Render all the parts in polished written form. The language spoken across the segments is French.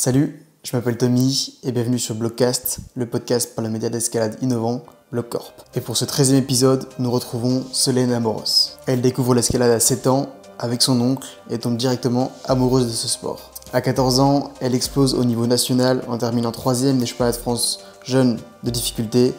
Salut, je m'appelle Tommy et bienvenue sur Blockcast, le podcast par le média d'escalade innovant Blockcorp. Et pour ce 13e épisode, nous retrouvons Solène Amoros. Elle découvre l'escalade à 7 ans avec son oncle et tombe directement amoureuse de ce sport. À 14 ans, elle explose au niveau national en terminant 3e des championnats de France jeunes de difficulté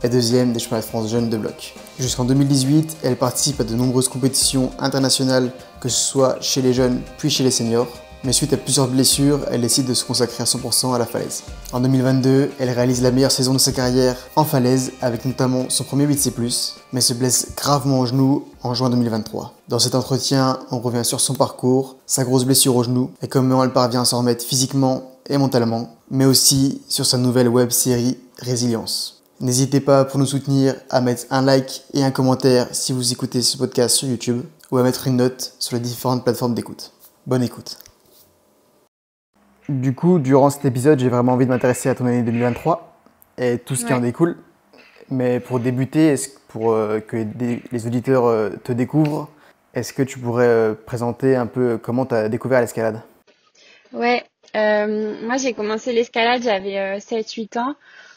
et 2e des championnats de France jeunes de bloc. Jusqu'en 2018, elle participe à de nombreuses compétitions internationales, que ce soit chez les jeunes puis chez les seniors. Mais suite à plusieurs blessures, elle décide de se consacrer à 100% à la falaise. En 2022, elle réalise la meilleure saison de sa carrière en falaise avec notamment son premier 8C+, mais se blesse gravement au genou en juin 2023. Dans cet entretien, on revient sur son parcours, sa grosse blessure au genou et comment elle parvient à s'en remettre physiquement et mentalement, mais aussi sur sa nouvelle web série Résilience. N'hésitez pas pour nous soutenir à mettre un like et un commentaire si vous écoutez ce podcast sur YouTube ou à mettre une note sur les différentes plateformes d'écoute. Bonne écoute. Du coup, durant cet épisode, j'ai vraiment envie de m'intéresser à ton année 2023 et tout ce qui en découle. Mais pour débuter, pour que les auditeurs te découvrent, est-ce que tu pourrais présenter un peu comment tu as découvert l'escalade? Ouais, moi j'ai commencé l'escalade, j'avais 7-8 ans.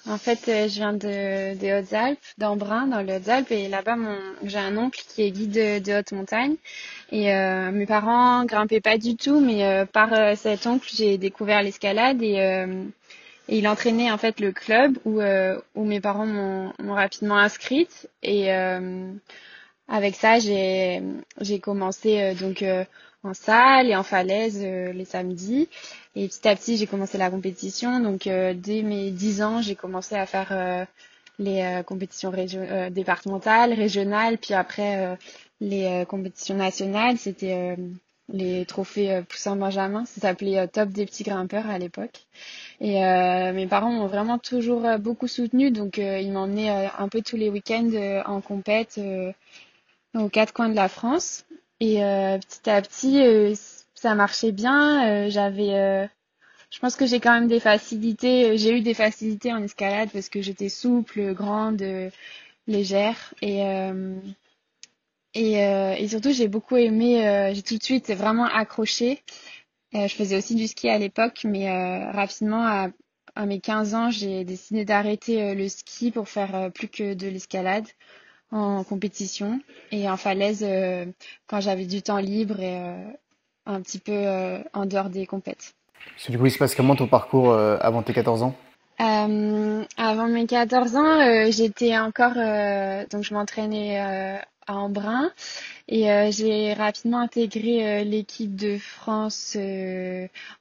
En fait, je viens des Hautes-Alpes, d'Embrun, dans les Hautes-Alpes, et là-bas, j'ai un oncle qui est guide de haute montagne. Et mes parents grimpaient pas du tout, mais par cet oncle, j'ai découvert l'escalade et il entraînait en fait le club où mes parents m'ont rapidement inscrite. Et avec ça, j'ai commencé en salle et en falaise les samedis. Et petit à petit, j'ai commencé la compétition. Donc dès mes 10 ans, j'ai commencé à faire les compétitions départementales, régionales, puis après les compétitions nationales. C'était les trophées Poussin Benjamin. Ça s'appelait Top des petits grimpeurs à l'époque. Et mes parents m'ont vraiment toujours beaucoup soutenue. Donc ils m'emmenaient un peu tous les week-ends en compète aux quatre coins de la France. Et petit à petit, ça marchait bien. Je pense que j'ai quand même des facilités. J'ai eu des facilités en escalade parce que j'étais souple, grande, légère. Et surtout, j'ai beaucoup aimé. J'ai tout de suite vraiment accroché. Je faisais aussi du ski à l'époque, mais rapidement, à mes 15 ans, j'ai décidé d'arrêter le ski pour faire plus que de l'escalade en compétition et en falaise quand j'avais du temps libre et un petit peu en dehors des compètes. Parce que du coup, il se passe comment ton parcours avant tes 14 ans? Avant mes 14 ans, j'étais encore donc je m'entraînais à Embrun et j'ai rapidement intégré l'équipe de France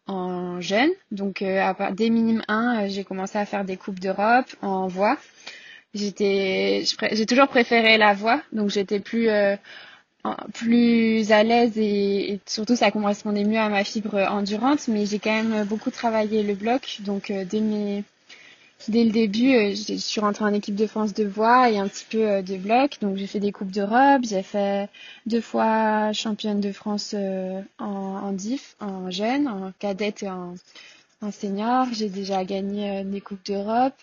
en jeune. Donc dès minime 1, j'ai commencé à faire des coupes d'Europe en voie. J'ai toujours préféré la voix, donc j'étais plus à l'aise et surtout ça correspondait mieux à ma fibre endurante, mais j'ai quand même beaucoup travaillé le bloc, donc dès le début, je suis rentrée en équipe de France de voix et un petit peu de bloc, donc j'ai fait des coupes d'Europe, j'ai fait 2 fois championne de France en diff, en jeune, en cadette et en senior. J'ai déjà gagné des coupes d'Europe.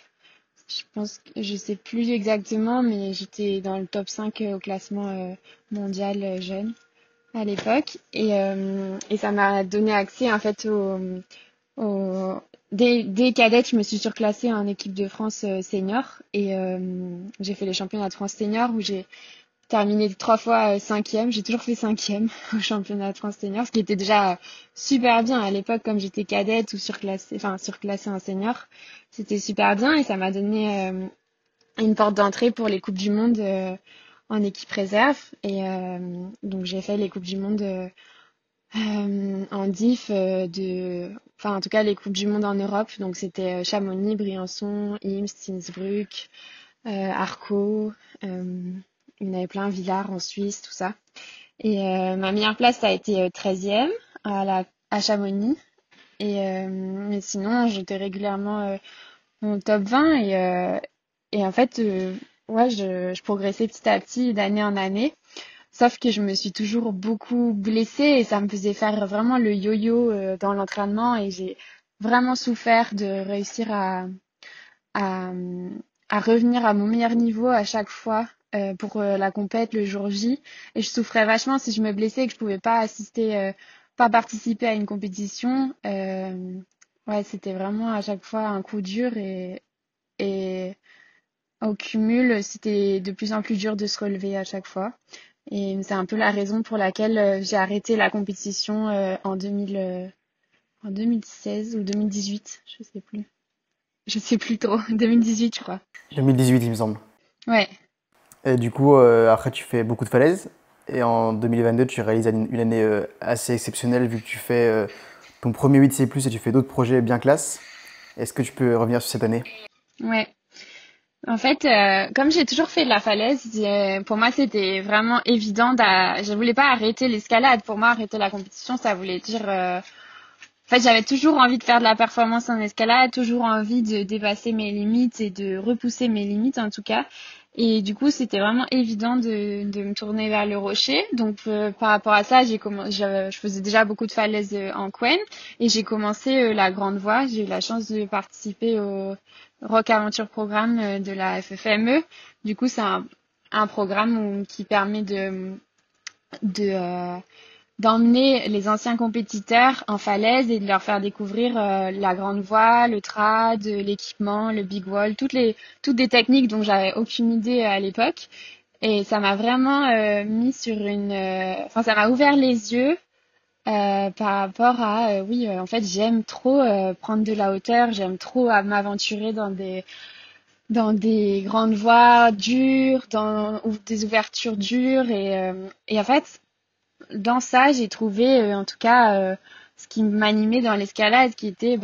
Je pense que je sais plus exactement, mais j'étais dans le top 5 au classement mondial jeune à l'époque. Et ça m'a donné accès en fait dès cadette, je me suis surclassée en équipe de France senior et j'ai fait les championnats de France senior où j'ai terminé 3 fois 5e. J'ai toujours fait 5e au championnat de France senior, ce qui était déjà super bien à l'époque, comme j'étais cadette ou surclassée en senior. C'était super bien et ça m'a donné une porte d'entrée pour les Coupes du Monde en équipe réserve. Et donc j'ai fait les Coupes du Monde en diff en tout cas les Coupes du Monde en Europe. Donc c'était Chamonix, Briançon, Imst, Innsbruck, Arco. Il y en avait plein, Villars en Suisse, tout ça. Et ma meilleure place, ça a été 13e à Chamonix. Mais sinon, j'étais régulièrement au top 20 et en fait, ouais, je progressais petit à petit d'année en année. Sauf que je me suis toujours beaucoup blessée et ça me faisait faire vraiment le yo-yo dans l'entraînement et j'ai vraiment souffert de réussir à, à revenir à mon meilleur niveau à chaque fois pour la compète le jour J. Et je souffrais vachement si je me blessais et que je pouvais pas participer à une compétition. Ouais, c'était vraiment à chaque fois un coup dur et au cumul, c'était de plus en plus dur de se relever à chaque fois. Et c'est un peu la raison pour laquelle j'ai arrêté la compétition en 2016 ou 2018, je sais plus. Je sais plus trop. 2018, je crois. 2018, il me semble. Ouais, Et du coup, après, tu fais beaucoup de falaises. Et en 2022, tu réalises une année assez exceptionnelle vu que tu fais ton premier 8C+, et tu fais d'autres projets bien classe. Est-ce que tu peux revenir sur cette année? ouais. En fait, comme j'ai toujours fait de la falaise, pour moi c'était vraiment évident. Je voulais pas arrêter l'escalade. Pour moi, arrêter la compétition, ça voulait dire. En fait, j'avais toujours envie de faire de la performance en escalade, toujours envie de dépasser mes limites et de repousser mes limites en tout cas. Et du coup, c'était vraiment évident de me tourner vers le rocher. Donc, par rapport à ça, je faisais déjà beaucoup de falaises en Quen et j'ai commencé la grande voie. J'ai eu la chance de participer au Rock Aventure Programme de la FFME. Du coup, c'est un programme qui permet de d'emmener les anciens compétiteurs en falaise et de leur faire découvrir la grande voile, le trad, l'équipement, le big wall, toutes des techniques dont j'avais aucune idée à l'époque. Et ça m'a vraiment mis sur enfin, ça m'a ouvert les yeux par rapport à, oui, en fait, j'aime trop prendre de la hauteur, j'aime trop m'aventurer dans des grandes voies dures, ou des ouvertures dures et en fait dans ça, j'ai trouvé, en tout cas, ce qui m'animait dans l'escalade, qui était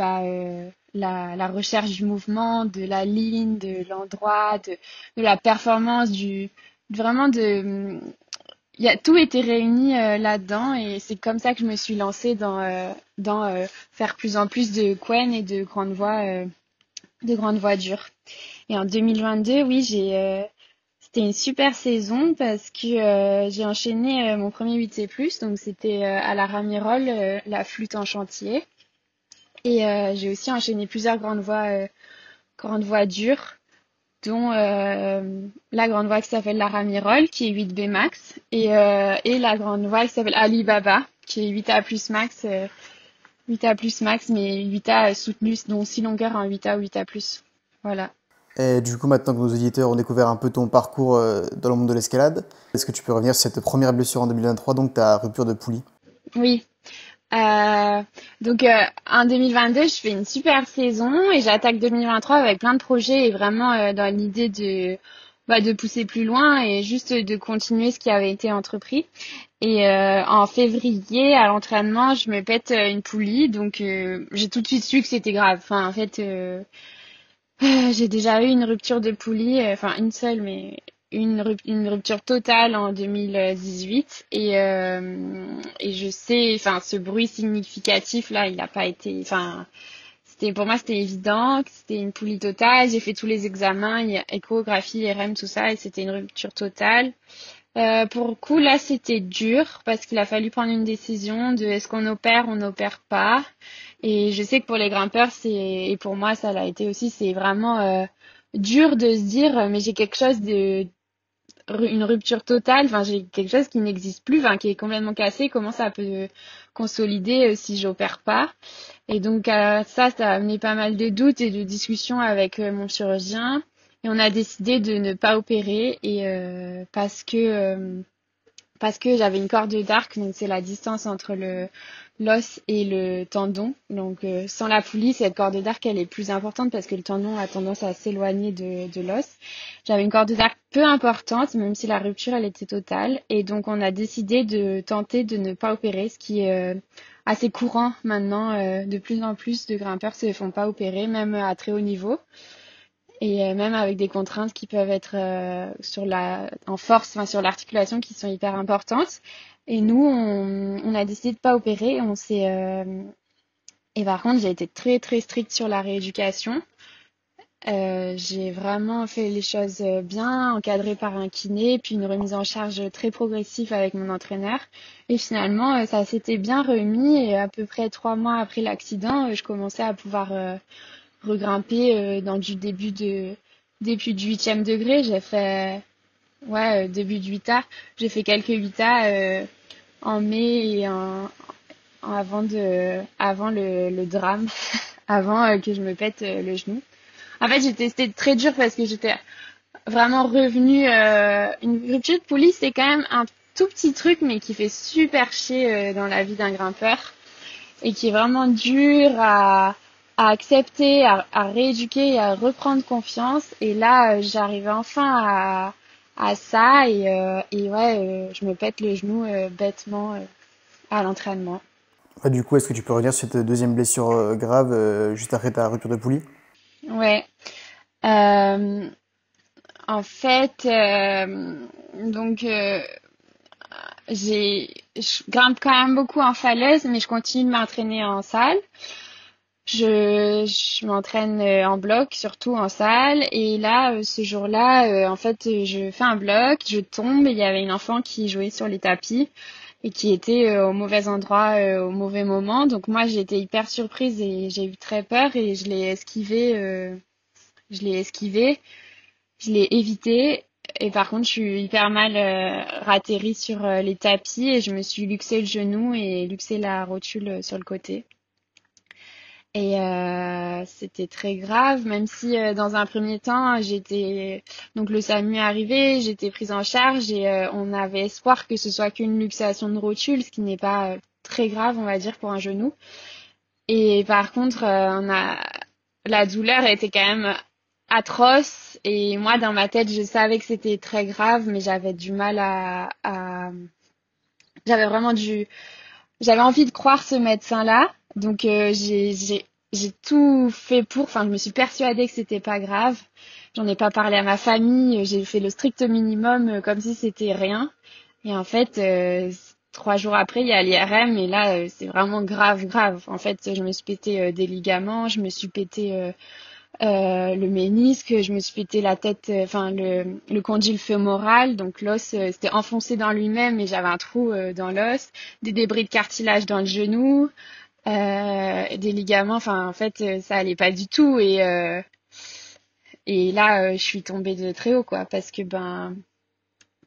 la recherche du mouvement, de la ligne, de l'endroit, de la performance, vraiment tout était réuni là-dedans, et c'est comme ça que je me suis lancée dans faire plus en plus de quen et de grandes voies dures. Et en 2022, oui, c'était une super saison parce que j'ai enchaîné mon premier 8C+, donc c'était à la Ramirole, la flûte en chantier. Et j'ai aussi enchaîné plusieurs grandes voies dures, dont la grande voie qui s'appelle la Ramirole, qui est 8B max, et la grande voie qui s'appelle Alibaba, qui est 8A plus max, 8A plus max, mais 8A soutenu, dont 6 longueurs en 8A ou 8A plus. Voilà. Et du coup, maintenant que nos auditeurs ont découvert un peu ton parcours dans le monde de l'escalade, est-ce que tu peux revenir sur cette première blessure en 2023, donc ta rupture de poulie? Oui. Euh, en 2022, je fais une super saison et j'attaque 2023 avec plein de projets et vraiment dans l'idée de pousser plus loin et juste de continuer ce qui avait été entrepris. Et en février, à l'entraînement, je me pète une poulie, donc j'ai tout de suite su que c'était grave. Enfin, en fait, j'ai déjà eu une rupture de poulie, enfin une seule, mais une rupture totale en 2018 et je sais, enfin ce bruit significatif là, il n'a pas été, enfin pour moi c'était évident que c'était une poulie totale. J'ai fait tous les examens, il y a échographie, IRM, tout ça et c'était une rupture totale. Pour le coup, là, c'était dur parce qu'il a fallu prendre une décision de est-ce on n'opère pas. Et je sais que pour les grimpeurs, et pour moi, ça l'a été aussi, c'est vraiment dur de se dire, mais j'ai quelque chose une rupture totale, enfin, j'ai quelque chose qui n'existe plus, enfin, qui est complètement cassé. Comment ça peut consolider si j'opère pas? Et donc, ça a amené pas mal de doutes et de discussions avec mon chirurgien. Et on a décidé de ne pas opérer parce que j'avais une corde d'arc, donc c'est la distance entre le l'os et le tendon. Donc sans la poulie, cette corde d'arc elle est plus importante parce que le tendon a tendance à s'éloigner de l'os. J'avais une corde d'arc peu importante, même si la rupture elle était totale. Et donc on a décidé de tenter de ne pas opérer, ce qui est assez courant maintenant. De plus en plus de grimpeurs se font pas opérer, même à très haut niveau et même avec des contraintes qui peuvent être en force, enfin sur l'articulation qui sont hyper importantes. Et nous, on a décidé de pas opérer. Et par contre, j'ai été très très stricte sur la rééducation. J'ai vraiment fait les choses bien, encadrée par un kiné, puis une remise en charge très progressive avec mon entraîneur. Et finalement, ça s'était bien remis. Et à peu près 3 mois après l'accident, je commençais à pouvoir regrimper dans du début du 8e degré. J'ai fait début de 8A. J'ai fait quelques 8A en mai et avant le drame avant que je me pète le genou. En fait, c'était très dur parce que j'étais vraiment revenue. Une rupture de poulie, c'est quand même un tout petit truc, mais qui fait super chier dans la vie d'un grimpeur et qui est vraiment dur à accepter, à rééduquer et à reprendre confiance. Et là, j'arrive enfin à ça et ouais, je me pète le genou bêtement à l'entraînement. Du coup, est-ce que tu peux revenir sur cette deuxième blessure grave juste après ta rupture de poulie? Ouais. Euh, En fait, donc je grimpe quand même beaucoup en falaise, mais je continue de m'entraîner en salle. Je m'entraîne en bloc, surtout en salle. Et là, ce jour-là, en fait, je fais un bloc, je tombe. Et il y avait une enfant qui jouait sur les tapis et qui était au mauvais endroit, au mauvais moment. Donc moi, j'ai été hyper surprise et j'ai eu très peur et je l'ai esquivé. Je l'ai esquivé. Je l'ai évité et par contre, je suis hyper mal ratterrie sur les tapis et je me suis luxé le genou et luxé la rotule sur le côté. Et c'était très grave, même si dans un premier temps, donc le SAMU est arrivé, j'étais prise en charge et on avait espoir que ce soit qu'une luxation de rotule, ce qui n'est pas très grave, on va dire, pour un genou. Et par contre, la douleur était quand même atroce et moi dans ma tête je savais que c'était très grave mais j'avais du mal j'avais vraiment j'avais envie de croire ce médecin-là donc j'ai tout fait enfin je me suis persuadée que c'était pas grave. J'en ai pas parlé à ma famille, j'ai fait le strict minimum comme si c'était rien et en fait 3 jours après il y a l'IRM et là c'est vraiment grave. En fait je me suis pété des ligaments, je me suis pété le ménisque, je me suis pété la tête, enfin le condyle fémoral, donc l'os s'était enfoncé dans lui-même et j'avais un trou dans l'os, des débris de cartilage dans le genou, des ligaments, enfin en fait ça allait pas du tout et là je suis tombée de très haut quoi parce que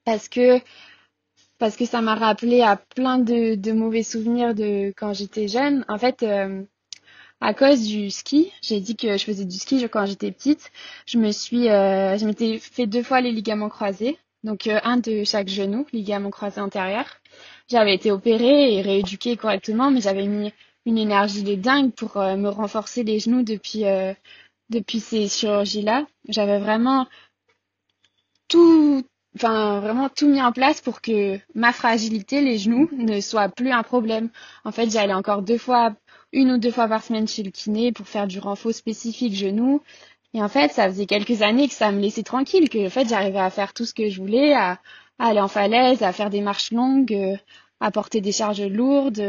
parce que ça m'a rappelé à plein de mauvais souvenirs de quand j'étais jeune. En fait, à cause du ski, j'ai dit que je faisais du ski quand j'étais petite. Je m'étais fait 2 fois les ligaments croisés, donc un de chaque genou, ligament croisé antérieur. J'avais été opérée et rééduquée correctement, mais j'avais mis une énergie de dingue pour me renforcer les genoux depuis ces chirurgies-là. J'avais tout, vraiment tout mis en place pour que ma fragilité, les genoux, ne soit plus un problème. En fait, j'allais encore 1 ou 2 fois par semaine chez le kiné pour faire du renfort spécifique genoux. Et en fait, ça faisait quelques années que ça me laissait tranquille, que en fait, j'arrivais à faire tout ce que je voulais, à aller en falaise, à faire des marches longues, à porter des charges lourdes,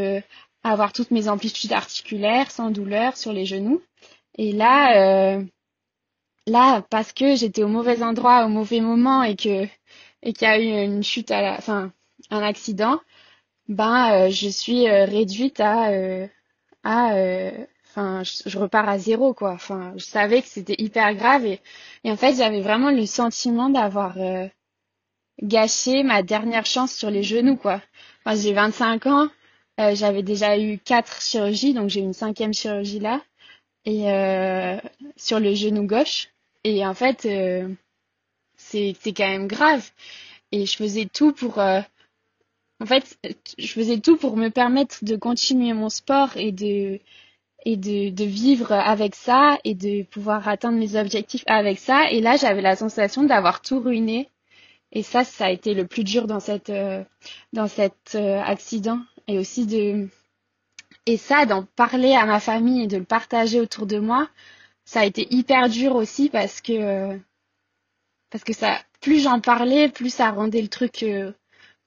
à avoir toutes mes amplitudes articulaires sans douleur sur les genoux. Et là, parce que j'étais au mauvais endroit au mauvais moment et qu'il y a eu une chute enfin un accident, je suis réduite enfin je repars à zéro quoi. Enfin, je savais que c'était hyper grave et en fait j'avais vraiment le sentiment d'avoir gâché ma dernière chance sur les genoux quoi. Enfin, j'ai 25 ans, j'avais déjà eu 4 chirurgies, donc j'ai eu une 5e chirurgie là et sur le genou gauche. Et en fait, c'est quand même grave. Et en fait, je faisais tout pour me permettre de continuer mon sport et de vivre avec ça et de pouvoir atteindre mes objectifs avec ça. Et là, j'avais la sensation d'avoir tout ruiné. Et ça a été le plus dur dans cet accident. Et aussi d'en parler à ma famille et de le partager autour de moi, ça a été hyper dur aussi parce que ça, plus j'en parlais, plus ça rendait le truc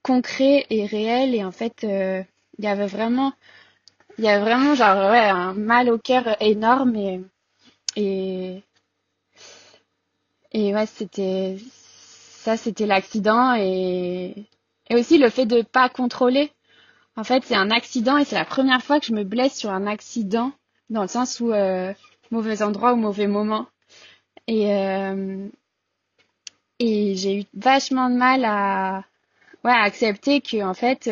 concret et réel. Et en fait, il y avait vraiment, genre ouais, un mal au cœur énorme et, et ouais, c'était l'accident et aussi le fait de pas contrôler. En fait, c'est un accident et c'est la première fois que je me blesse sur un accident dans le sens où mauvais endroit ou mauvais moment. Et, et j'ai eu vachement de mal ouais, à accepter que en fait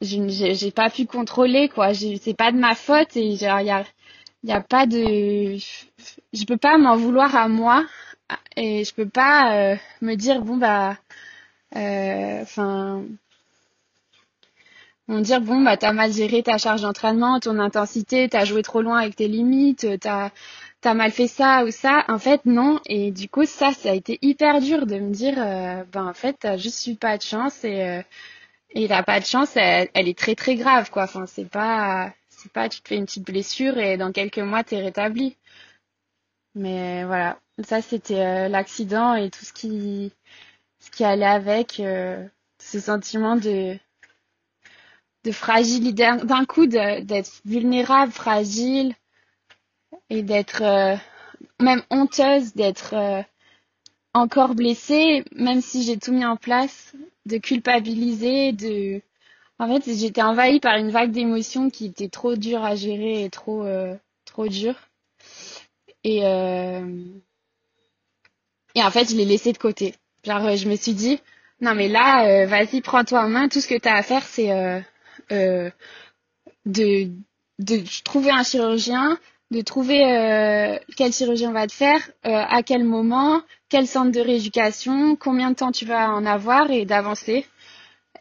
j'ai pas pu contrôler, quoi. C'est pas de ma faute et genre, y a pas de, je peux pas m'en vouloir à moi et je peux pas me dire bon bah, enfin, on dire bon bah t'as mal géré ta charge d'entraînement, ton intensité, t'as joué trop loin avec tes limites, t'as mal fait ça ou ça. En fait non. Et du coup ça a été hyper dur de me dire ben en fait t'as juste eu pas de chance et la pas de chance elle est très très grave quoi. Enfin c'est pas tu te fais une petite blessure et dans quelques mois t'es rétabli. Mais voilà, ça c'était l'accident et tout ce qui allait avec ce sentiment de fragilité, d'un coup d'être vulnérable, fragile et d'être même honteuse, d'être encore blessée, même si j'ai tout mis en place, de culpabiliser, en fait, j'étais envahie par une vague d'émotions qui était trop dure à gérer et trop dure. Et, euh, et en fait, je l'ai laissé de côté. Genre, je me suis dit, non mais là, vas-y, prends-toi en main. Tout ce que tu as à faire, c'est euh, de, de trouver un chirurgien, de trouver quel chirurgien va te faire, à quel moment, quel centre de rééducation, combien de temps tu vas en avoir et d'avancer.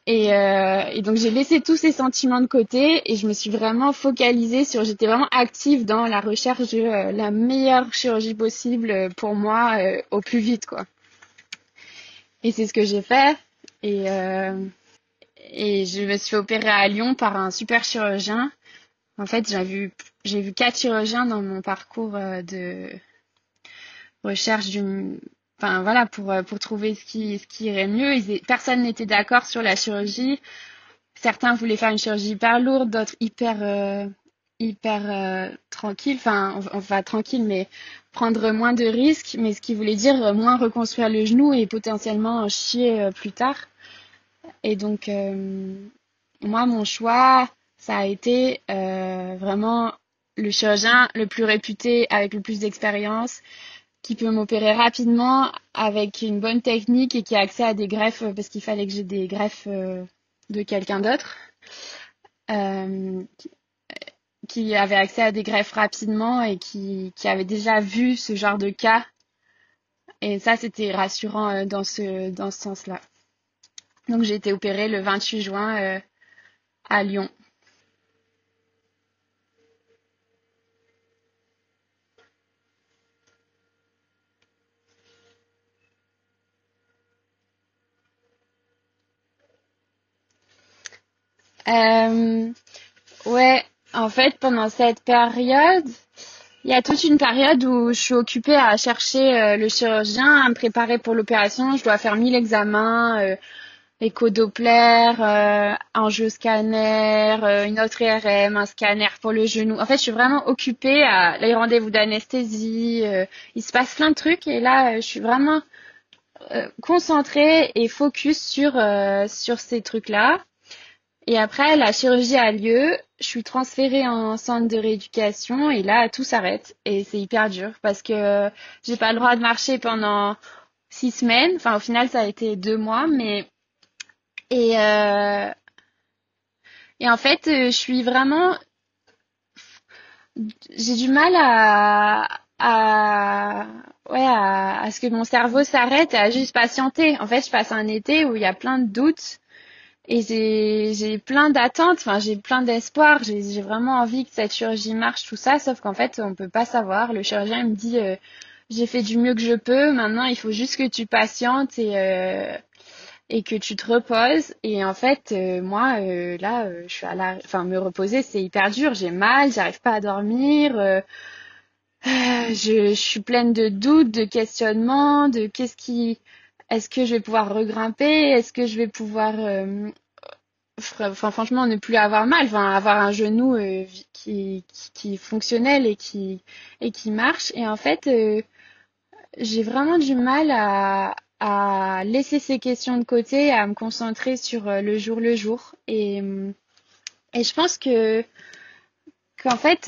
Et donc j'ai laissé tous ces sentiments de côté et je me suis vraiment focalisée j'étais vraiment active dans la recherche de la meilleure chirurgie possible pour moi au plus vite quoi. Et c'est ce que j'ai fait et euh, et je me suis fait opérer à Lyon par un super chirurgien. En fait, j'ai vu 4 chirurgiens dans mon parcours de recherche enfin voilà, pour trouver ce qui irait mieux. Personne n'était d'accord sur la chirurgie. Certains voulaient faire une chirurgie hyper lourde, d'autres hyper tranquille. Enfin, on va tranquille, mais prendre moins de risques. Mais ce qui voulait dire moins reconstruire le genou et potentiellement chier plus tard. Et donc, moi, mon choix, ça a été vraiment le chirurgien le plus réputé, avec le plus d'expérience, qui peut m'opérer rapidement, avec une bonne technique et qui a accès à des greffes, parce qu'il fallait que j'ai des greffes de quelqu'un d'autre, euh, qui avait accès à des greffes rapidement et qui avait déjà vu ce genre de cas. Et ça, c'était rassurant dans ce sens-là. Donc, j'ai été opérée le 28 juin à Lyon. Euh, ouais, en fait, pendant cette période, il y a toute une période où je suis occupée à chercher le chirurgien, à me préparer pour l'opération. Je dois faire 1000 examens, écho-doppler, angioscanner, une autre IRM, un scanner pour le genou. En fait, je suis vraiment occupée à les rendez-vous d'anesthésie. Il se passe plein de trucs et là, je suis vraiment concentrée et focus sur ces trucs-là. Et après, la chirurgie a lieu, je suis transférée en centre de rééducation et là, tout s'arrête. Et c'est hyper dur parce que j'ai pas le droit de marcher pendant 6 semaines. Enfin, au final, ça a été 2 mois, mais et euh, et en fait, je suis vraiment, j'ai du mal à ouais à ce que mon cerveau s'arrête et à juste patienter. En fait, je passe un été où il y a plein de doutes. Et j'ai plein d'attentes, enfin j'ai plein d'espoir, j'ai vraiment envie que cette chirurgie marche, tout ça, sauf qu'en fait on peut pas savoir. Le chirurgien il me dit j'ai fait du mieux que je peux, maintenant il faut juste que tu patientes et que tu te reposes. Et en fait moi là je suis enfin me reposer c'est hyper dur, j'ai mal, j'arrive pas à dormir, je suis pleine de doutes, de questionnements, de est-ce que je vais pouvoir regrimper, est-ce que je vais pouvoir enfin franchement ne plus avoir mal, enfin avoir un genou qui est fonctionnel et qui marche. Et en fait j'ai vraiment du mal à laisser ces questions de côté, à me concentrer sur le jour et je pense que qu'en fait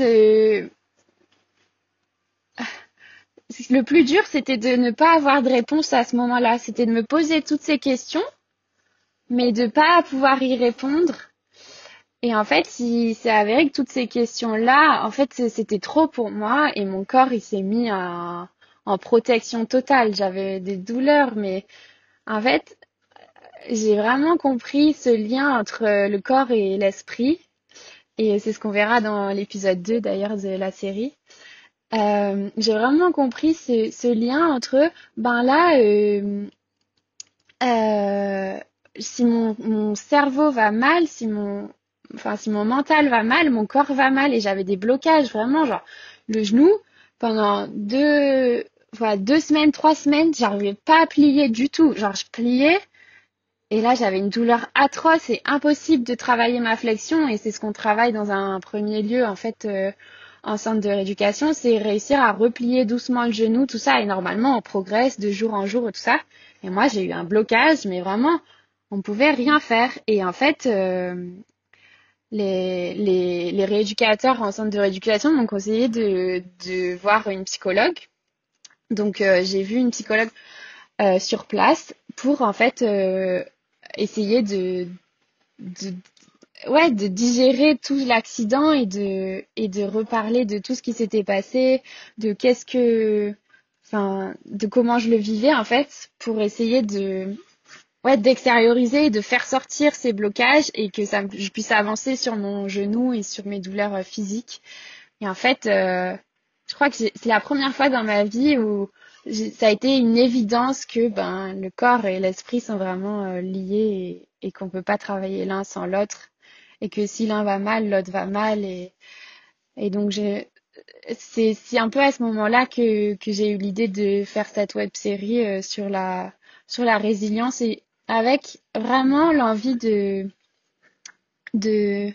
le plus dur c'était de ne pas avoir de réponse à ce moment-là, c'était de me poser toutes ces questions mais de pas pouvoir y répondre. Et en fait, il s'est avéré que toutes ces questions-là, en fait, c'était trop pour moi et mon corps, il s'est mis en protection totale. J'avais des douleurs, mais en fait, j'ai vraiment compris ce lien entre le corps et l'esprit. Et c'est ce qu'on verra dans l'épisode 2 d'ailleurs de la série. J'ai vraiment compris ce lien entre, ben là, euh, si mon cerveau va mal, si mon mental va mal, mon corps va mal et j'avais des blocages vraiment, genre le genou pendant voilà, 2 semaines, 3 semaines, j'arrivais pas à plier du tout. Genre je pliais et là j'avais une douleur atroce et impossible de travailler ma flexion et c'est ce qu'on travaille dans un premier lieu en fait en centre de rééducation, c'est réussir à replier doucement le genou, tout ça et normalement on progresse de jour en jour et tout ça. Et moi j'ai eu un blocage mais vraiment on pouvait rien faire et en fait les rééducateurs en centre de rééducation m'ont conseillé de voir une psychologue. Donc j'ai vu une psychologue sur place pour en fait essayer de ouais de digérer tout l'accident et de reparler de tout ce qui s'était passé, de de comment je le vivais en fait pour essayer d'extérioriser et de faire sortir ces blocages et que je puisse avancer sur mon genou et sur mes douleurs physiques. Et en fait, je crois que c'est la première fois dans ma vie où ça a été une évidence que ben le corps et l'esprit sont vraiment liés et qu'on peut pas travailler l'un sans l'autre et que si l'un va mal, l'autre va mal et donc c'est un peu à ce moment-là que j'ai eu l'idée de faire cette web série sur la résilience et avec vraiment l'envie de de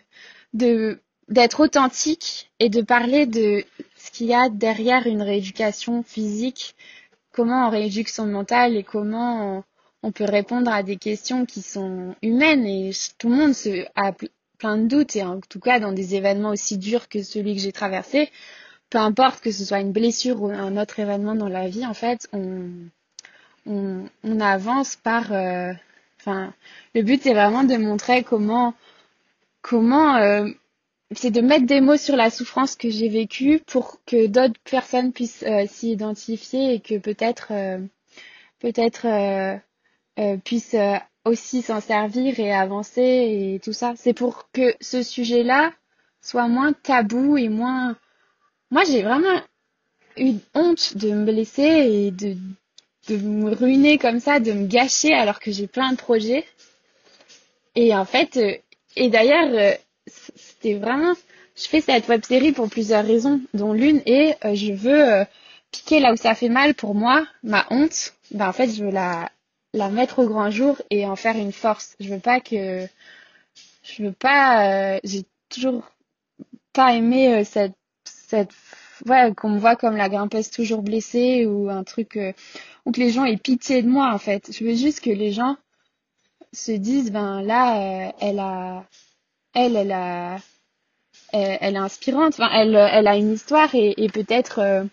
d'être authentique et de parler de ce qu'il y a derrière une rééducation physique, comment on rééduque son mental et comment on peut répondre à des questions qui sont humaines et tout le monde a plein de doutes et en tout cas dans des événements aussi durs que celui que j'ai traversé, peu importe que ce soit une blessure ou un autre événement dans la vie, en fait, on avance par... le but, c'est vraiment de montrer comment c'est de mettre des mots sur la souffrance que j'ai vécue pour que d'autres personnes puissent s'y identifier et que peut-être puissent aussi s'en servir et avancer et tout ça. C'est pour que ce sujet-là soit moins tabou et moins... Moi, j'ai vraiment eu honte de me blesser et de me ruiner comme ça, de me gâcher alors que j'ai plein de projets. Et en fait, et d'ailleurs, c'était vraiment, je fais cette web série pour plusieurs raisons, dont l'une est, je veux piquer là où ça fait mal pour moi, ma honte. Ben en fait, je veux la mettre au grand jour et en faire une force. J'ai toujours pas aimé cette, ouais, qu'on me voit comme la grimpeuse toujours blessée ou un truc, ou que les gens aient pitié de moi en fait. Je veux juste que les gens se disent, ben là, elle a, elle est inspirante. Enfin, elle a une histoire et peut-être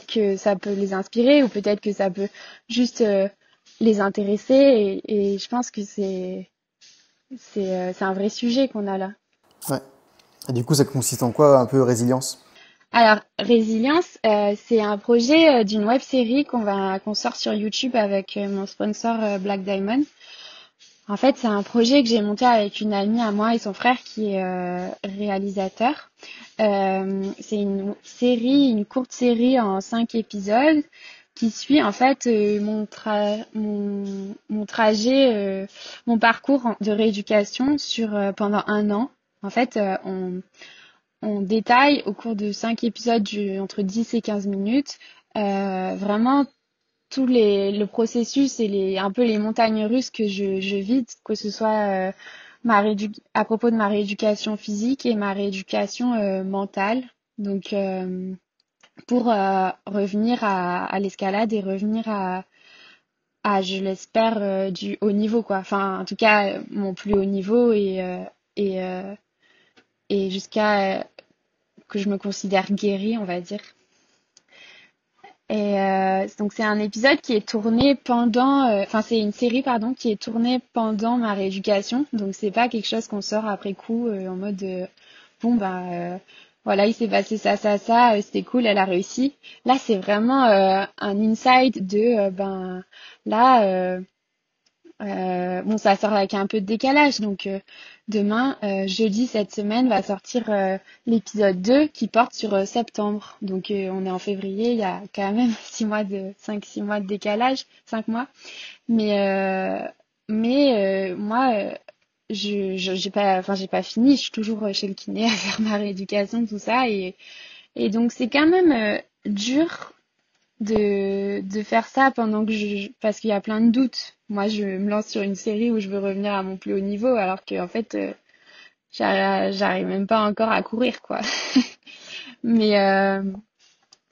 que ça peut les inspirer ou peut-être que ça peut juste les intéresser. Et je pense que c'est un vrai sujet qu'on a là. Ouais. Et du coup, ça consiste en quoi un peu résilience? Alors, Résilience, c'est un projet d'une web série qu'on sort sur YouTube avec mon sponsor Black Diamond. En fait, c'est un projet que j'ai monté avec une amie à moi et son frère qui est réalisateur. C'est une courte série en 5 épisodes qui suit en fait mon trajet, mon parcours de rééducation pendant un an. En fait, on détaille au cours de 5 épisodes entre 10 et 15 minutes vraiment le processus et un peu les montagnes russes que je vis, que ce soit à propos de ma rééducation physique et ma rééducation mentale. Donc, pour revenir à l'escalade et revenir je l'espère, du haut niveau, quoi. Enfin, en tout cas, mon plus haut niveau et, euh, et jusqu'à que je me considère guérie, on va dire. Et donc c'est un épisode qui est tourné pendant, enfin c'est une série pardon qui est tournée pendant ma rééducation. Donc c'est pas quelque chose qu'on sort après coup en mode bon bah voilà il s'est passé ça, c'était cool, elle a réussi. Là c'est vraiment un insight de ben là bon, ça sort avec un peu de décalage, donc demain, jeudi cette semaine, va sortir l'épisode 2 qui porte sur septembre. Donc on est en février, il y a quand même 6 mois de décalage, 5 mois. Mais moi, j'ai pas fini, je suis toujours chez le kiné à faire ma rééducation, tout ça, et donc c'est quand même dur de faire ça pendant que parce qu'il y a plein de doutes. Moi, je me lance sur une série où je veux revenir à mon plus haut niveau, alors que en fait, j'arrive même pas encore à courir, quoi. Mais euh,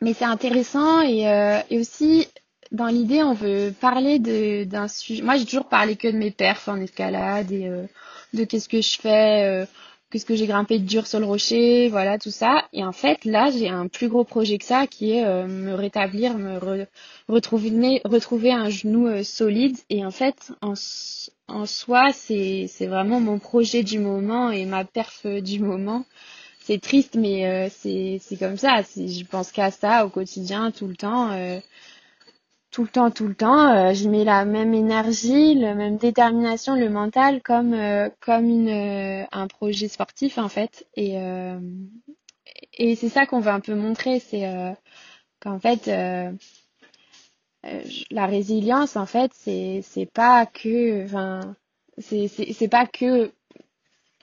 mais c'est intéressant et aussi dans l'idée, on veut parler d'un sujet. Moi, j'ai toujours parlé que de mes perfs en escalade et de qu'est-ce que je fais, qu'est-ce que j'ai grimpé de dur sur le rocher, voilà tout ça. Et en fait, là, j'ai un plus gros projet que ça, qui est me rétablir, retrouver un genou solide. Et en fait, en soi, c'est vraiment mon projet du moment et ma perf du moment. C'est triste, mais c'est comme ça. Je pense qu'à ça au quotidien, tout le temps, tout le temps. J'y mets la même énergie, la même détermination, le mental, comme un projet sportif en fait. Et c'est ça qu'on veut un peu montrer, c'est qu'en fait, la résilience, en fait, c'est pas que, enfin, c'est pas que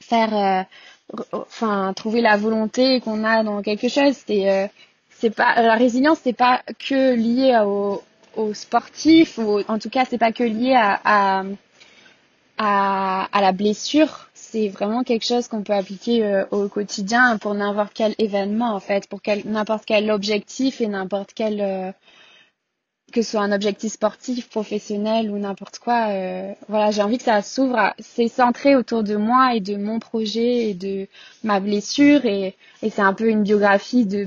faire enfin trouver la volonté qu'on a dans quelque chose, c'est pas la résilience, c'est pas que lié au sportif, ou en tout cas c'est pas que lié à la blessure. C'est vraiment quelque chose qu'on peut appliquer au quotidien pour n'importe quel événement en fait, pour n'importe quel objectif et n'importe quel que ce soit un objectif sportif, professionnel ou n'importe quoi. Voilà, j'ai envie que ça s'ouvre. C'est centré autour de moi et de mon projet et de ma blessure et c'est un peu une biographie de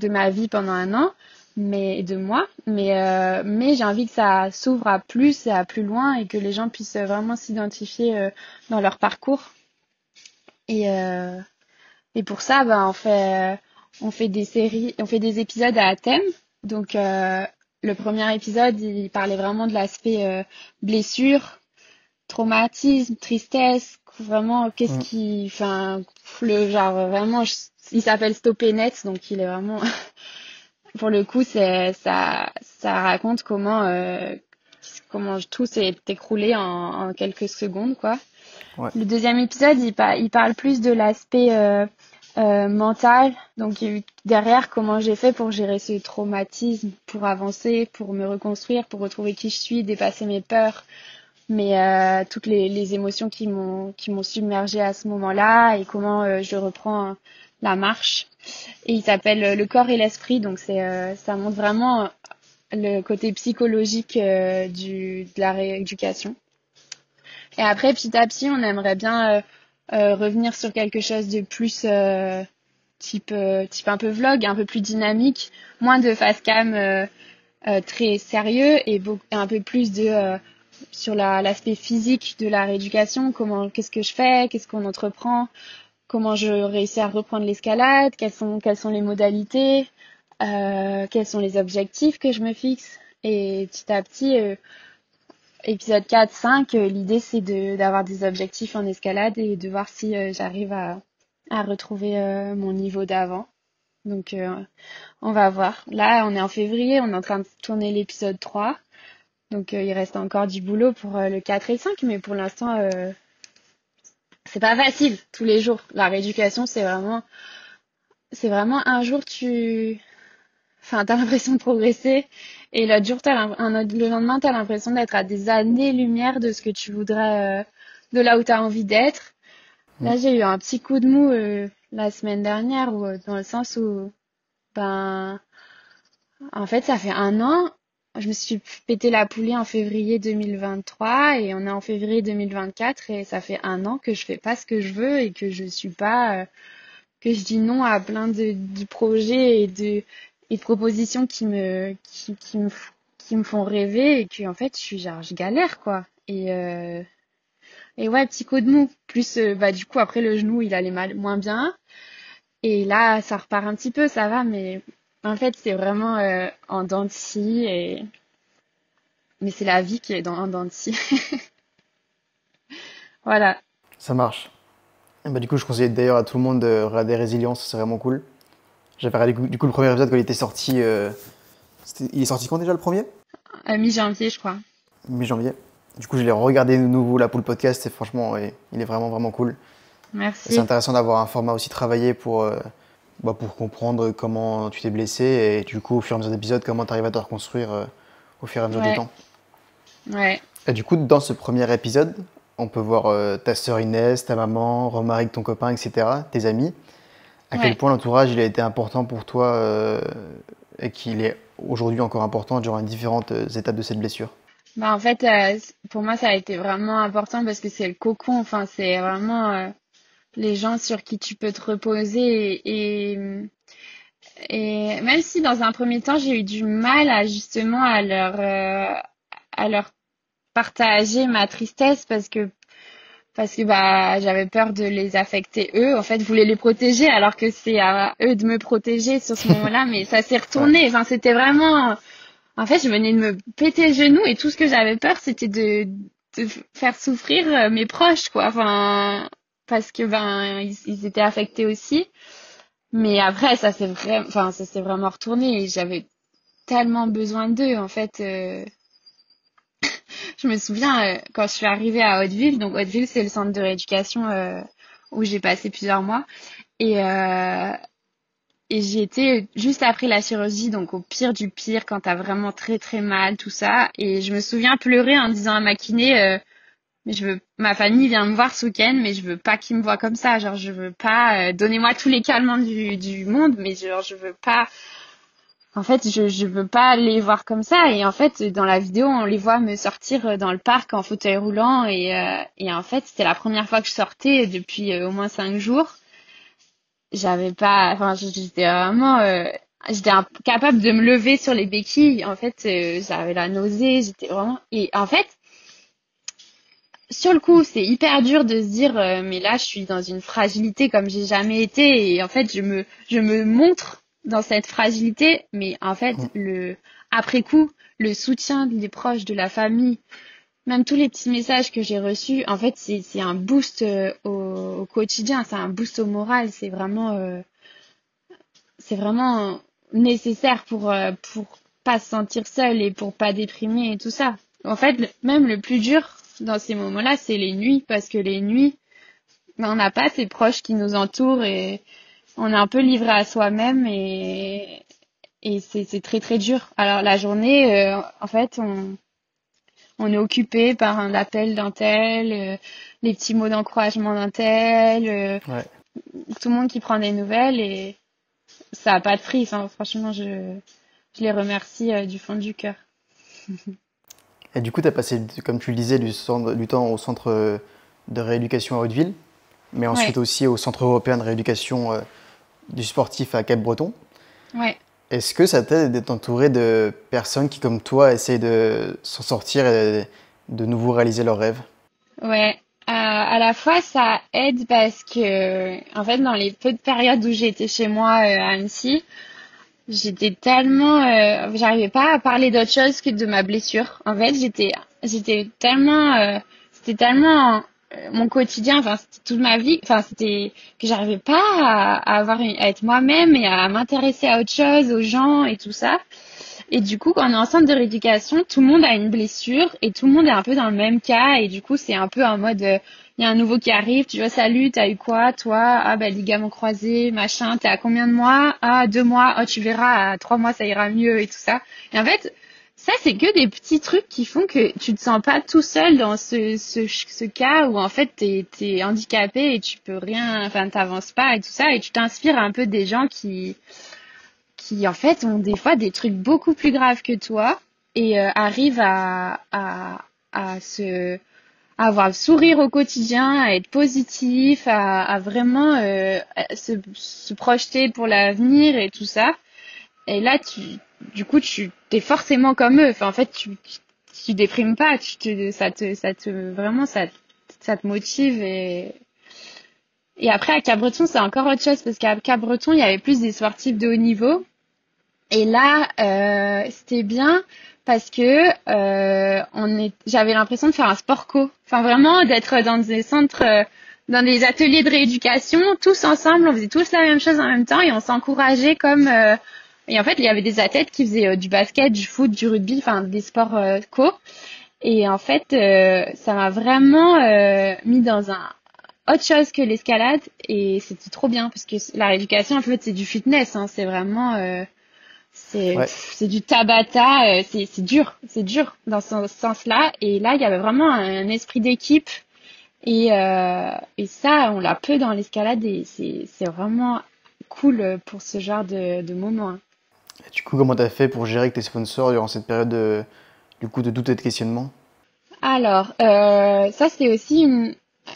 ma vie pendant un an, mais de moi. Mais j'ai envie que ça s'ouvre à plus et à plus loin et que les gens puissent vraiment s'identifier dans leur parcours. Et euh, et pour ça, ben, on fait des séries, on fait des épisodes à thème. Donc, le premier épisode, il parlait vraiment de l'aspect blessure, traumatisme, tristesse, vraiment, qu'est-ce Mm. qui, enfin, le genre vraiment, il s'appelle Stopper Net, donc il est vraiment, pour le coup, ça raconte comment tout s'est écroulé en quelques secondes, quoi. Ouais. Le deuxième épisode, il parle plus de l'aspect mental. Donc derrière, comment j'ai fait pour gérer ce traumatisme, pour avancer, pour me reconstruire, pour retrouver qui je suis, dépasser mes peurs, mais toutes les émotions qui m'ont submergée à ce moment-là et comment je reprends la marche. Et il s'appelle Le corps et l'esprit. Donc ça montre vraiment le côté psychologique de la rééducation. Et après, petit à petit, on aimerait bien revenir sur quelque chose de plus type un peu vlog, un peu plus dynamique, moins de face cam très sérieux et un peu plus de sur l'aspect physique de la rééducation, qu'est-ce que je fais, qu'est-ce qu'on entreprend, comment je réussis à reprendre l'escalade, quelles sont les modalités, quels sont les objectifs que je me fixe. Et petit à petit, épisode 4, 5, l'idée c'est d'avoir des objectifs en escalade et de voir si j'arrive à retrouver mon niveau d'avant. Donc on va voir. Là, on est en février, on est en train de tourner l'épisode 3. Donc il reste encore du boulot pour le 4 et le 5, mais pour l'instant, c'est pas facile tous les jours. La rééducation, c'est vraiment un jour enfin, t'as l'impression de progresser et l'autre jour, le lendemain, t'as l'impression d'être à des années-lumière de ce que tu voudrais, de là où t'as envie d'être. Mm. Là, j'ai eu un petit coup de mou la semaine dernière, dans le sens où, ben, en fait, ça fait un an. Je me suis pété la poulie en février 2023 et on est en février 2024 et ça fait un an que je fais pas ce que je veux et que je suis pas, que je dis non à plein de projets et de propositions qui me font rêver et que en fait je galère quoi. Et ouais, petit coup de mou. Plus bah du coup après le genou il allait moins bien et là ça repart un petit peu, ça va, mais en fait c'est vraiment en dents de scie mais c'est la vie qui est en dents de scie. Voilà. Ça marche. Et bah, du coup, je conseille d'ailleurs à tout le monde de regarder Résilience, c'est vraiment cool. J'avais regardé du coup le premier épisode quand il était sorti. Il est sorti quand déjà le premier? Mi-janvier je crois. Mi-janvier. Du coup, je l'ai regardé de nouveau là pour le podcast et franchement, ouais, il est vraiment vraiment cool. Et c'est Merci. intéressant d'avoir un format aussi travaillé pour comprendre comment tu t'es blessé et du coup, au fur et à mesure des épisodes, comment tu arrives à te reconstruire au fur et à mesure du Ouais, temps. ouais, Et du coup, dans ce premier épisode, on peut voir ta sœur Inès, ta maman, Romaric, ton copain, etc., tes amis. À quel ouais. point l'entourage il a été important pour toi et qu'il est aujourd'hui encore important durant les différentes étapes de cette blessure. Bah en fait, pour moi ça a été vraiment important parce que c'est le cocon. Enfin, c'est vraiment les gens sur qui tu peux te reposer et même si dans un premier temps j'ai eu du mal à justement à leur partager ma tristesse parce que bah j'avais peur de les affecter eux. En fait, je voulais les protéger alors que c'est à eux de me protéger sur ce moment-là, mais ça s'est Ouais. retourné. Enfin, c'était vraiment en fait, je venais de me péter le genou et tout ce que j'avais peur, c'était de faire souffrir mes proches, quoi. Enfin, parce que ben ils étaient affectés aussi. Mais après, ça s'est vraiment retourné et j'avais tellement besoin d'eux. En fait, je me souviens quand je suis arrivée à Hauteville. Donc Hauteville, c'est le centre de rééducation où j'ai passé plusieurs mois. Et et j'y étais juste après la chirurgie, donc au pire du pire, quand t'as vraiment très très mal, tout ça. Et je me souviens pleurer en disant à ma kiné, mais ma famille vient me voir ce week-end, mais je veux pas qu'ils me voient comme ça. Genre, je veux pas, donnez-moi tous les calmants du monde, mais genre, je veux pas, en fait, je veux pas les voir comme ça. Et en fait, dans la vidéo, on les voit me sortir dans le parc en fauteuil roulant. Et en fait, c'était la première fois que je sortais depuis au moins 5 jours. J'avais pas, enfin, j'étais vraiment, j'étais incapable de me lever sur les béquilles. En fait, j'avais la nausée, j'étais vraiment, et en fait, sur le coup, c'est hyper dur de se dire, mais là, je suis dans une fragilité comme j'ai jamais été. Et en fait, je me montre dans cette fragilité. Mais en fait, après coup, le soutien des proches, de la famille, même tous les petits messages que j'ai reçus, en fait, c'est un boost au quotidien, c'est un boost au moral. C'est vraiment nécessaire pour pas se sentir seul et pour pas déprimer et tout ça. En fait, même le plus dur dans ces moments-là, c'est les nuits, parce que les nuits, ben, on n'a pas ces proches qui nous entourent et on est un peu livré à soi-même et c'est très très dur. Alors la journée, en fait, on est occupé par un appel d'un tel, les petits mots d'encouragement d'un tel, Ouais. tout le monde qui prend des nouvelles et ça a pas de prix. Enfin, franchement, je les remercie du fond du cœur. Et du coup, tu as passé, comme tu le disais, du temps au centre de rééducation à Hauteville, mais Ouais, ensuite aussi au centre européen de rééducation du sportif à Cap-Breton. ouais, Est-ce que ça t'aide d'être entouré de personnes qui, comme toi, essayent de s'en sortir et de nouveau réaliser leurs rêves? ouais. À la fois, ça aide parce que, en fait, dans les peu de périodes où j'ai été chez moi à Annecy, j'étais tellement, j'arrivais pas à parler d'autre chose que de ma blessure. En fait, j'étais tellement, c'était tellement mon quotidien, enfin, c'était toute ma vie, enfin, c'était que j'arrivais pas à être moi-même et à m'intéresser à autre chose, aux gens et tout ça. Et du coup, quand on est en centre de rééducation, tout le monde a une blessure et tout le monde est un peu dans le même cas. Et du coup, c'est un peu en mode, il y a un nouveau qui arrive, tu vois, salut, t'as eu quoi, toi? Ah, bah, ligament croisé, machin, t'es à combien de mois? Ah, 2 mois, oh, tu verras, à 3 mois, ça ira mieux et tout ça. Et en fait, ça, c'est que des petits trucs qui font que tu te sens pas tout seul dans ce cas où, en fait, t'es handicapé et tu peux rien, enfin, t'avances pas et tout ça. Et tu t'inspires un peu des gens qui en fait ont des fois des trucs beaucoup plus graves que toi et arrivent à à avoir le sourire au quotidien, à être positif, à vraiment se projeter pour l'avenir et tout ça. Et là, du coup, tu t'es forcément comme eux. Enfin, en fait, tu déprimes pas. Vraiment, ça te motive et après, à Cabreton, c'est encore autre chose parce qu'à Cabreton, il y avait plus des sportifs de haut niveau. Et là, c'était bien parce que j'avais l'impression de faire un sport co. Enfin, vraiment, d'être dans des centres, dans des ateliers de rééducation, tous ensemble, on faisait tous la même chose en même temps et on s'encourageait comme. Et en fait, il y avait des athlètes qui faisaient du basket, du foot, du rugby, enfin des sports co. Et en fait, ça m'a vraiment mis dans un autre chose que l'escalade et c'était trop bien parce que la rééducation, en fait, c'est du fitness, hein, c'est vraiment. Ouais. C'est du Tabata, c'est dur dans ce sens-là. Et là, il y avait vraiment un esprit d'équipe et ça, on l'a peu dans l'escalade et c'est vraiment cool pour ce genre de moment, hein. Et du coup, comment t'as fait pour gérer avec tes sponsors durant cette période du coup, de doute et de questionnement? Alors, ça c'est aussi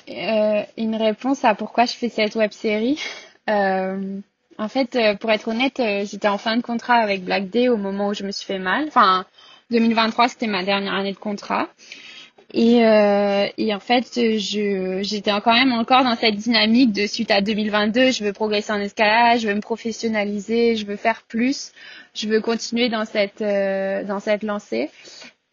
une réponse à pourquoi je fais cette web série. Euh, En fait, pour être honnête, j'étais en fin de contrat avec Black Day au moment où je me suis fait mal. Enfin, 2023, c'était ma dernière année de contrat. Et en fait, j'étais quand même encore dans cette dynamique de suite à 2022, je veux progresser en escalade, je veux me professionnaliser, je veux faire plus, je veux continuer dans cette lancée.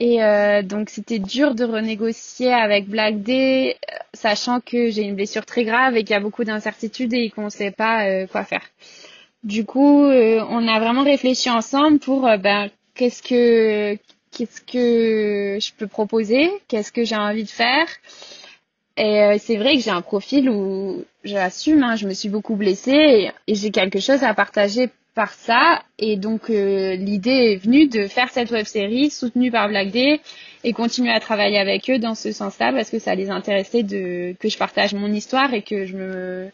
Et donc c'était dur de renégocier avec Black Day, sachant que j'ai une blessure très grave et qu'il y a beaucoup d'incertitudes et qu'on ne sait pas quoi faire. Du coup, on a vraiment réfléchi ensemble pour qu'est-ce que je peux proposer, qu'est-ce que j'ai envie de faire. Et c'est vrai que j'ai un profil où j'assume, hein, je me suis beaucoup blessée et j'ai quelque chose à partager par ça. Et donc l'idée est venue de faire cette web série soutenue par Black Day et continuer à travailler avec eux dans ce sens-là parce que ça les intéressait que je partage mon histoire et que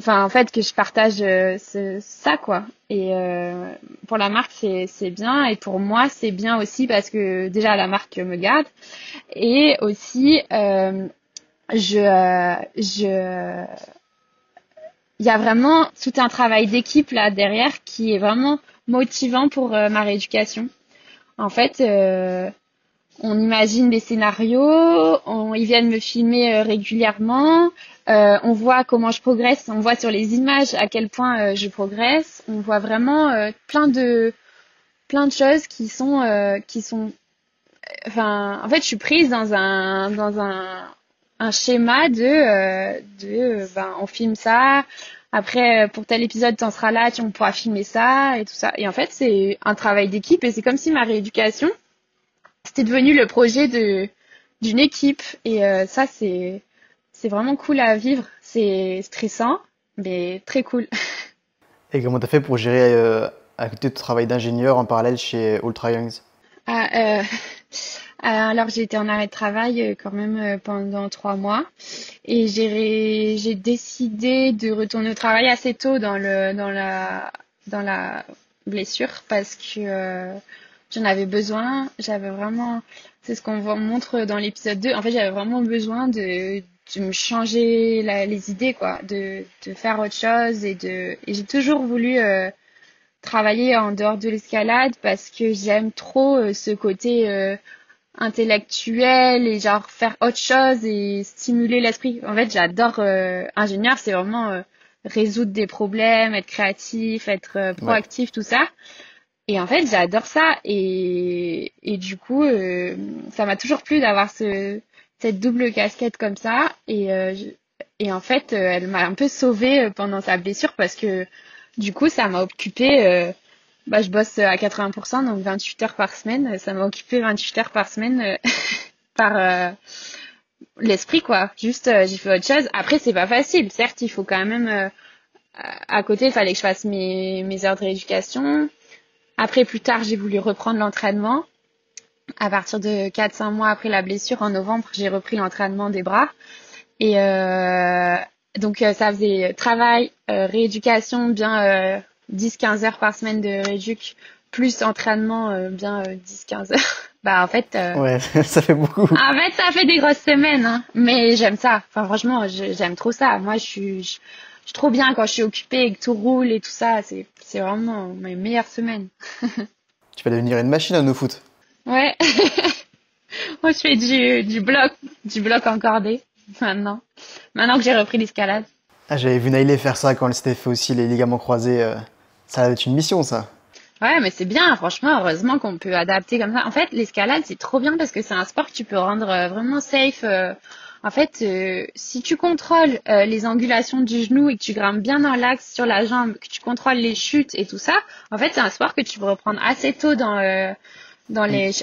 enfin en fait que je partage ça quoi. Et pour la marque c'est bien et pour moi c'est bien aussi parce que déjà la marque me garde et aussi je il y a vraiment tout un travail d'équipe là derrière qui est vraiment motivant pour ma rééducation. En fait, on imagine des scénarios, ils viennent me filmer régulièrement, on voit comment je progresse, on voit sur les images à quel point je progresse, on voit vraiment plein de choses qui sont enfin en fait je suis prise dans un schéma ben on filme ça après pour tel épisode t'en seras là on pourra filmer ça et tout ça et en fait c'est un travail d'équipe et c'est comme si ma rééducation c'était devenu le projet d'une équipe et ça c'est vraiment cool à vivre, c'est stressant mais très cool. Et comment t'as fait pour gérer à côté de ton travail d'ingénieur en parallèle chez Ultra Youngs? Ah, alors j'ai été en arrêt de travail quand même pendant 3 mois et j'ai décidé de retourner au travail assez tôt dans la blessure parce que j'en avais besoin. J'avais vraiment, c'est ce qu'on montre dans l'épisode 2. En fait, j'avais vraiment besoin de me changer les idées quoi, de faire autre chose et j'ai toujours voulu travailler en dehors de l'escalade parce que j'aime trop ce côté intellectuel et genre faire autre chose et stimuler l'esprit. En fait, j'adore ingénieur, c'est vraiment résoudre des problèmes, être créatif, être Ouais. proactif, tout ça. Et en fait, j'adore ça et du coup, ça m'a toujours plu d'avoir cette double casquette comme ça et en fait, elle m'a un peu sauvée pendant sa blessure parce que du coup, ça m'a occupé je bosse à 80%, donc 28 heures par semaine. Ça m'a occupé 28 heures par semaine par l'esprit, quoi. Juste, j'ai fait autre chose. Après, c'est pas facile. Certes, il faut quand même... à côté, il fallait que je fasse mes heures de rééducation. Après, plus tard, j'ai voulu reprendre l'entraînement. À partir de 4-5 mois après la blessure, en novembre, j'ai repris l'entraînement des bras. Et donc, ça faisait travail, rééducation, bien 10-15 heures par semaine de rééduc, plus entraînement, bien 10-15 heures. Bah, Ouais, ça fait beaucoup. en fait, ça fait des grosses semaines, hein. Mais j'aime ça. Enfin, franchement, j'aime trop ça. Moi, suis trop bien quand je suis occupée et que tout roule et tout ça. C'est vraiment mes meilleures semaines. Tu vas devenir une machine à no foot. Ouais. Moi, je fais du bloc encordé maintenant. Maintenant que j'ai repris l'escalade. Ah, j'avais vu Naïlé faire ça quand elle s'était fait aussi les ligaments croisés. Ça va être une mission, ça. Ouais, mais c'est bien, franchement, heureusement qu'on peut adapter comme ça. En fait, l'escalade, c'est trop bien parce que c'est un sport que tu peux rendre vraiment safe. En fait, si tu contrôles les angulations du genou et que tu grimpes bien dans l'axe sur la jambe, que tu contrôles les chutes et tout ça, en fait, c'est un sport que tu peux reprendre assez tôt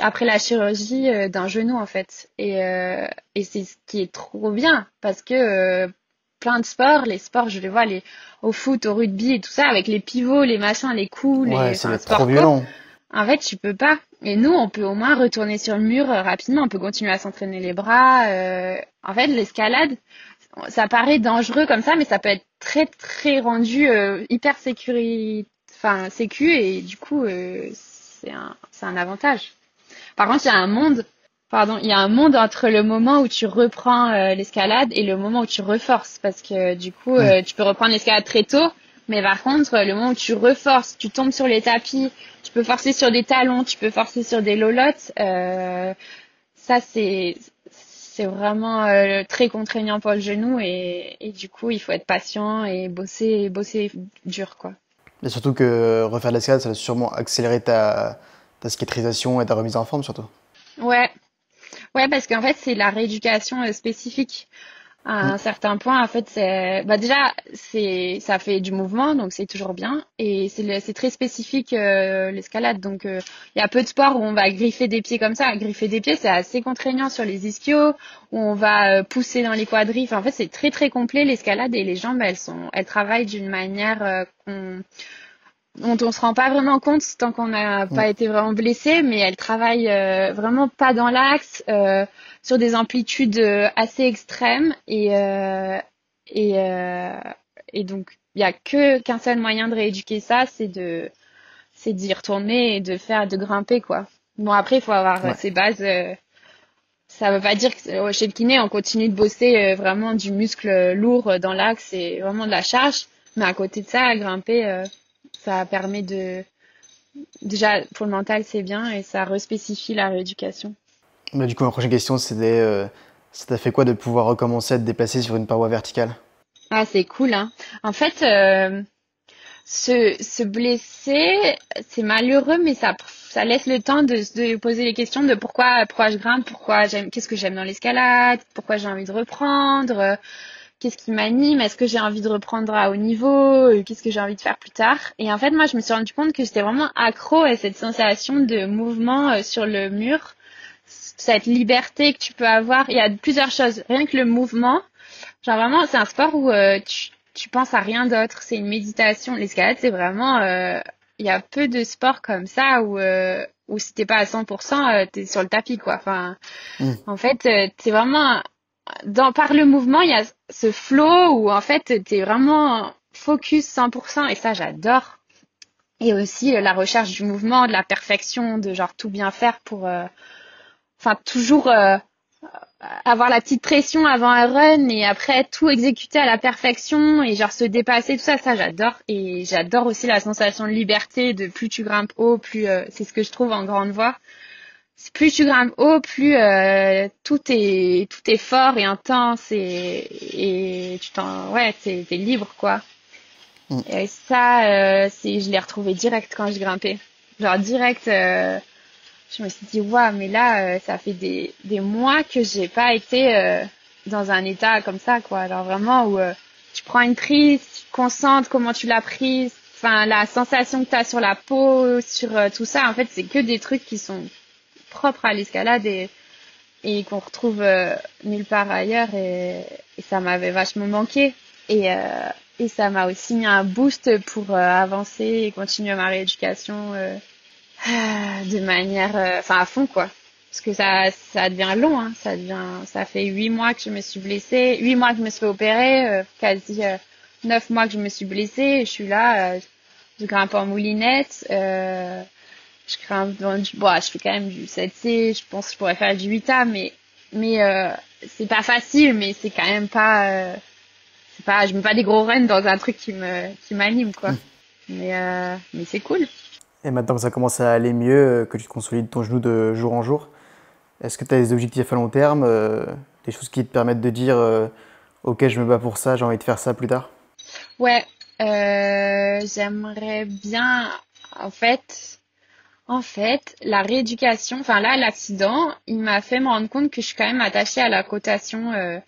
après la chirurgie d'un genou, en fait. Et c'est ce qui est trop bien parce que plein de sports, les sports, je les vois au foot, au rugby et tout ça, avec les pivots, les machins, les coups, Ouais, enfin, c'est trop sport co. violent. En fait, tu peux pas. Et nous, on peut au moins retourner sur le mur rapidement. On peut continuer à s'entraîner les bras. En fait, l'escalade, ça paraît dangereux comme ça, mais ça peut être très très rendu hyper enfin sécu et du coup, c'est un avantage. Par contre, il y a un monde entre le moment où tu reprends l'escalade et le moment où tu reforces, parce que du coup, Hmm. tu peux reprendre l'escalade très tôt, mais par contre, le moment où tu reforces, tu tombes sur les tapis, tu peux forcer sur des talons, tu peux forcer sur des lolottes, ça c'est vraiment très contraignant pour le genou et du coup, il faut être patient et bosser dur, quoi. Et surtout que refaire de l'escalade, ça va sûrement accélérer ta cicatrisation et ta remise en forme, surtout. Ouais, ouais, parce qu'en fait, c'est la rééducation spécifique. À Hmm. un certain point, en fait, déjà ça fait du mouvement, donc c'est toujours bien, et c'est très spécifique l'escalade. Donc il y a peu de sports où on va griffer des pieds comme ça. Griffer des pieds, c'est assez contraignant sur les ischios, où on va pousser dans les quadris. Enfin, en fait, c'est très très complet l'escalade et les jambes, elles travaillent d'une manière dont on se rend pas vraiment compte tant qu'on n'a Hmm. pas été vraiment blessé, mais elle travaille vraiment pas dans l'axe, sur des amplitudes assez extrêmes et euh, et donc il y a qu'un seul moyen de rééduquer ça, c'est d'y retourner et de grimper quoi. Bon après il faut avoir Ouais. ses bases. Ça veut pas dire que chez le kiné on continue de bosser vraiment du muscle lourd dans l'axe et vraiment de la charge, mais à côté de ça grimper ça permet déjà, pour le mental, c'est bien et ça respécifie la rééducation. Bah, du coup, ma prochaine question, c'était ça t'a fait quoi de pouvoir recommencer à te déplacer sur une paroi verticale? Ah, c'est cool, hein. En fait, se blesser, c'est malheureux, mais ça laisse le temps de poser les questions de pourquoi je grimpe, qu'est-ce que j'aime dans l'escalade, pourquoi j'ai envie de reprendre, qu'est-ce qui m'anime, est-ce que j'ai envie de reprendre à haut niveau, qu'est-ce que j'ai envie de faire plus tard. Et en fait, moi, je me suis rendu compte que j'étais vraiment accro à cette sensation de mouvement sur le mur, cette liberté que tu peux avoir. Il y a plusieurs choses. Rien que le mouvement, genre vraiment, c'est un sport où tu penses à rien d'autre. C'est une méditation. L'escalade, c'est vraiment... il y a peu de sports comme ça où si t'es pas à 100%, t'es sur le tapis, quoi. Enfin, Hmm. en fait, c'est vraiment... par le mouvement, il y a ce flow où en fait, t'es vraiment focus 100% et ça, j'adore. Et aussi la recherche du mouvement, de la perfection, de genre tout bien faire pour... Enfin, toujours avoir la petite pression avant un run et après tout exécuter à la perfection et genre se dépasser, tout ça, ça j'adore. Et j'adore aussi la sensation de liberté de plus tu grimpes haut, plus c'est ce que je trouve en grande voie. Plus tu grimpes haut, plus tout est fort et intense et t'es libre quoi. Hmm. Et ça, je l'ai retrouvé direct quand je grimpais. Genre direct, je me suis dit, waouh, mais là, ça fait des mois que j'ai pas été dans un état comme ça, quoi. Alors vraiment où tu prends une prise, tu te concentres, comment tu l'as prise, enfin la sensation que tu as sur la peau, sur tout ça. En fait, c'est que des trucs qui sont propres à l'escalade et qu'on retrouve nulle part ailleurs. Et ça m'avait vachement manqué. Et ça m'a aussi mis un boost pour avancer et continuer ma rééducation. De manière, enfin à fond quoi. Parce que ça devient long, hein. Ça fait 8 mois que je me suis blessée, 8 mois que je me suis fait opérer, quasi 9 mois que je me suis blessée. Et je suis là, je grimpe en moulinette, je grimpe bon, je fais quand même du 7C. Je pense que je pourrais faire du 8A, mais c'est pas facile, mais c'est quand même pas je mets pas des gros runs dans un truc qui m'anime, quoi. Mais c'est cool. Et maintenant que ça commence à aller mieux, que tu te consolides ton genou de jour en jour, est-ce que tu as des objectifs à long terme, des choses qui te permettent de dire ok, je me bats pour ça, j'ai envie de faire ça plus tard? Ouais, j'aimerais bien, en fait, la rééducation, enfin là, l'accident, il m'a fait me rendre compte que je suis quand même attachée à la cotation.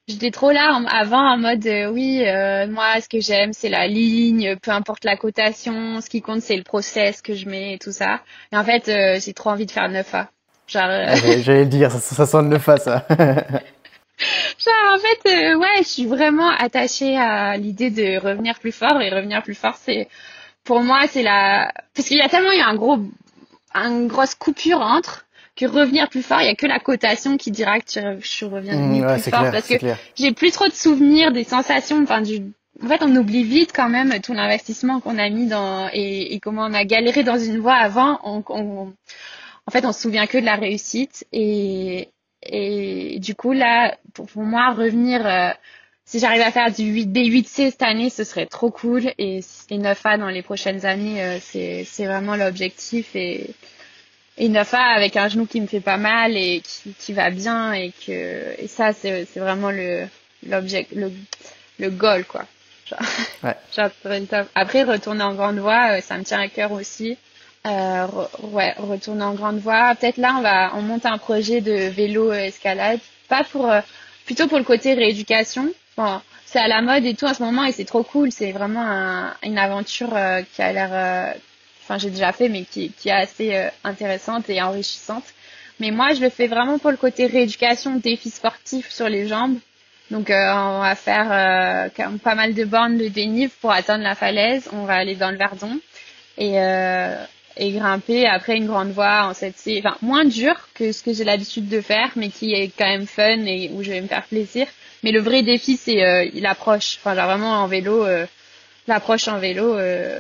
J'étais trop là avant en mode oui, moi ce que j'aime c'est la ligne, peu importe la cotation, ce qui compte c'est le process que je mets et tout ça. Et en fait, j'ai trop envie de faire 9A. Genre, J'allais le dire, ça sent le neuf ça. genre en fait, ouais, je suis vraiment attachée à l'idée de revenir plus fort et revenir plus fort, c'est pour moi c'est la parce qu'il y a tellement eu une grosse coupure entre que revenir plus fort, il y a que la cotation qui dira que je reviens Ouais, plus c'est fort clair, parce que c'est clair. j'ai plus trop de souvenirs des sensations, en fait, on oublie vite quand même tout l'investissement qu'on a mis et comment on a galéré dans une voie avant. En fait, on se souvient que de la réussite et du coup là, pour moi, revenir, si j'arrive à faire du B8C cette année, ce serait trop cool et 9A dans les prochaines années, c'est vraiment l'objectif et 9A avec un genou qui me fait pas mal et qui va bien et ça c'est vraiment le goal quoi. Genre, Ouais. genre, c'est le top. Après retourner en grande voie, ça me tient à cœur aussi. Ouais, retourner en grande voie. Peut-être là on monte un projet de vélo escalade, pas pour plutôt pour le côté rééducation. Bon, c'est à la mode et tout en ce moment et c'est trop cool, c'est vraiment une aventure qui a l'air enfin j'ai déjà fait mais qui est assez intéressante et enrichissante. Mais moi je le fais vraiment pour le côté rééducation, défi sportif sur les jambes. Donc on va faire pas mal de bornes de dénive pour atteindre la falaise. On va aller dans le Verdon et et grimper après une grande voie en 7C, enfin moins dur que ce que j'ai l'habitude de faire, mais qui est quand même fun et où je vais me faire plaisir. Mais le vrai défi c'est l'approche, enfin genre vraiment en vélo. L'approche en vélo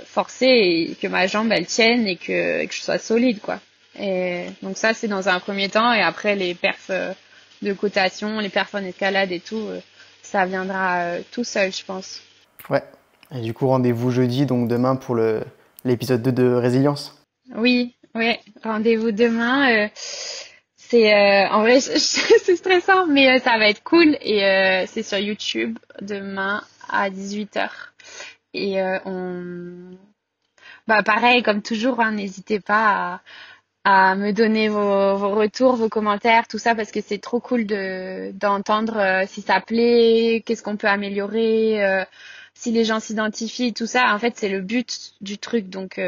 forcée et que ma jambe elle tienne et que je sois solide quoi. Et donc ça c'est dans un premier temps et après les perfs de cotation, les perfs en escalade et tout, ça viendra tout seul je pense. Ouais. Et du coup, rendez-vous jeudi, donc demain pour l'épisode 2 de Résilience. Oui, ouais, rendez-vous demain. C'est en vrai c'est stressant mais ça va être cool et c'est sur YouTube demain à 18h. Et bah pareil, comme toujours, hein, n'hésitez pas à me donner vos retours, vos commentaires, tout ça, parce que c'est trop cool d'entendre si ça plaît, qu'est-ce qu'on peut améliorer, si les gens s'identifient, tout ça. En fait, c'est le but du truc, donc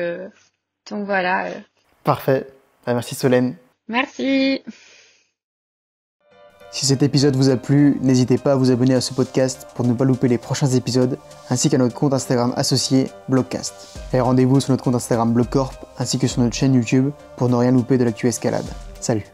voilà. Parfait. Merci Solène. Merci. Si cet épisode vous a plu, n'hésitez pas à vous abonner à ce podcast pour ne pas louper les prochains épisodes, ainsi qu'à notre compte Instagram associé Blogcast. Et rendez-vous sur notre compte Instagram Blogcorp, ainsi que sur notre chaîne YouTube pour ne rien louper de l'actu escalade. Salut!